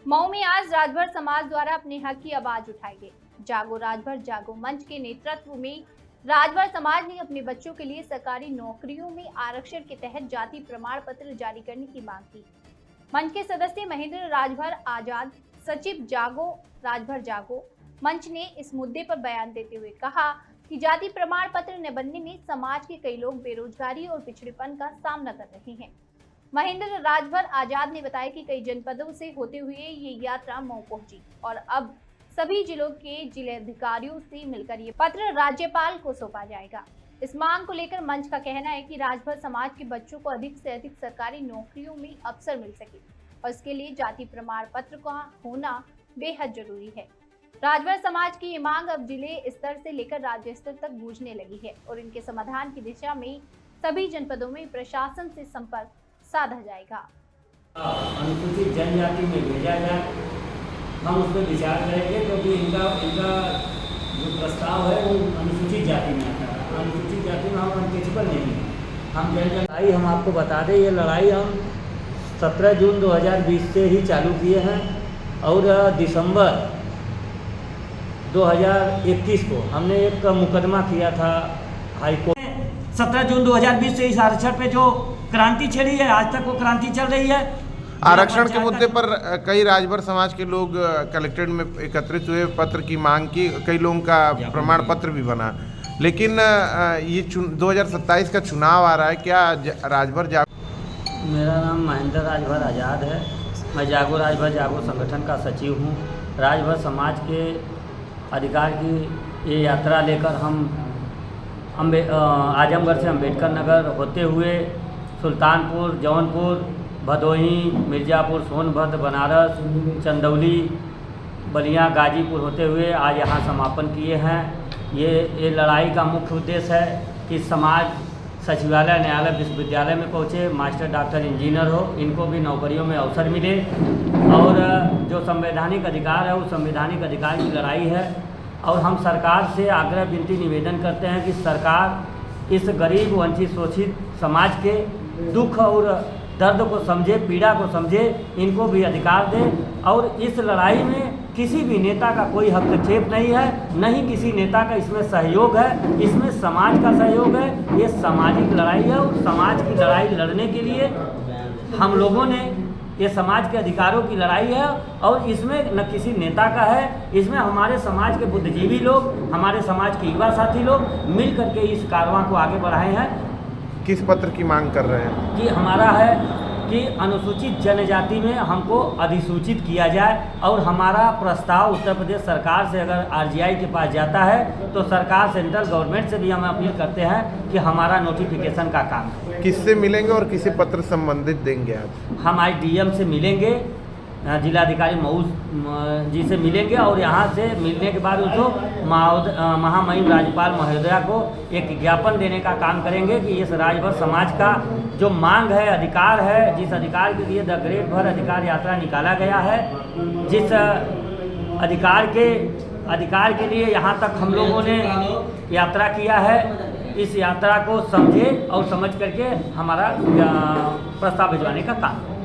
मऊ में आज राजभर समाज द्वारा अपने हक की आवाज उठाई गई। जागो राजभर जागो मंच के नेतृत्व में राजभर समाज ने अपने बच्चों के लिए सरकारी नौकरियों में आरक्षण के तहत जाति प्रमाण पत्र जारी करने की मांग की। मंच के सदस्य महेंद्र राजभर आजाद, सचिव जागो राजभर जागो मंच ने इस मुद्दे पर बयान देते हुए कहा कि जाति प्रमाण पत्र न बनने में समाज के कई लोग बेरोजगारी और पिछड़ेपन का सामना कर रहे हैं। महेंद्र राजभर आजाद ने बताया कि कई जनपदों से होते हुए ये यात्रा मऊ पहुंची और अब सभी जिलों के जिलाधिकारियों से मिलकर ये पत्र राज्यपाल को सौंपा जाएगा। इस मांग को लेकर मंच का कहना है कि राजभर समाज के बच्चों को अधिक से अधिक सरकारी नौकरियों में अवसर मिल सके और इसके लिए जाति प्रमाण पत्र का होना बेहद जरूरी है। राजभर समाज की ये मांग अब जिले स्तर से लेकर राज्य स्तर तक गूंजने लगी है और इनके समाधान की दिशा में सभी जनपदों में प्रशासन से संपर्क साधा जाएगा। अनुसूचित जनजाति में भेजा जाए, हम उस पर विचार करेंगे क्योंकि इनका जो प्रस्ताव है वो अनुसूचित जाति में आता है। अनुसूचित जाति में हम अनटेचेबल नहीं है। हम लड़ाई हम आपको बता दें, ये लड़ाई हम 17 जून 2020 से ही चालू किए हैं और दिसंबर 2021 को हमने एक मुकदमा किया था हाई कोर्ट। 17 जून 2020 से इस आरक्षण पे जो क्रांति छेड़ी है, आज तक वो क्रांति चल रही है। आरक्षण के मुद्दे पर कई राजभर समाज के लोग कलेक्ट्रेट में एकत्रित हुए, पत्र की मांग की, कई लोगों का प्रमाण पत्र भी बना। लेकिन ये 2027 का चुनाव आ रहा है, क्या राजभर जागो? मेरा नाम महेंद्र राजभर आजाद है। मैं जागो राजभर जागो संगठन का सचिव हूँ। राजभर समाज के अधिकार की ये यात्रा लेकर हम आजमगढ़ से अम्बेडकर नगर होते हुए सुल्तानपुर, जौनपुर, भदोही, मिर्ज़ापुर, सोनभद्र, बनारस, चंदौली, बलिया, गाजीपुर होते हुए आज यहाँ समापन किए हैं। ये लड़ाई का मुख्य उद्देश्य है कि समाज सचिवालय, न्यायालय, विश्वविद्यालय में पहुँचे, मास्टर, डॉक्टर, इंजीनियर हो, इनको भी नौकरियों में अवसर मिले और जो संवैधानिक अधिकार है उस संवैधानिक अधिकार की लड़ाई है। और हम सरकार से आग्रह विनती निवेदन करते हैं कि सरकार इस गरीब, वंचित, शोषित समाज के दुख और दर्द को समझे, पीड़ा को समझे, इनको भी अधिकार दे। और इस लड़ाई में किसी भी नेता का कोई हस्तक्षेप नहीं है, न ही किसी नेता का इसमें सहयोग है, इसमें समाज का सहयोग है। ये सामाजिक लड़ाई है और समाज की लड़ाई लड़ने के लिए हम लोगों ने, ये समाज के अधिकारों की लड़ाई है और इसमें न किसी नेता का है, इसमें हमारे समाज के बुद्धिजीवी लोग, हमारे समाज के युवा साथी लोग मिल करके इस कारवां को आगे बढ़ाए हैं। किस पत्र की मांग कर रहे हैं? कि हमारा है कि अनुसूचित जनजाति में हमको अधिसूचित किया जाए और हमारा प्रस्ताव उत्तर प्रदेश सरकार से अगर आरजीआई के पास जाता है तो सरकार, सेंट्रल गवर्नमेंट से भी हम अपील करते हैं कि हमारा नोटिफिकेशन का काम है। किससे मिलेंगे और किसे पत्र संबंधित देंगे आज? हम आज डीएम से मिलेंगे, जिलाधिकारी मऊ जी से मिलेंगे और यहाँ से मिलने के बाद उसको महामहिम राज्यपाल महोदया को एक ज्ञापन देने का काम करेंगे कि इस राजभर समाज का जो मांग है, अधिकार है, जिस अधिकार के लिए द ग्रेट भर अधिकार यात्रा निकाला गया है, जिस अधिकार के लिए यहाँ तक हम लोगों ने यात्रा किया है, इस यात्रा को समझे और समझ करके हमारा प्रस्ताव भिजवाने का काम।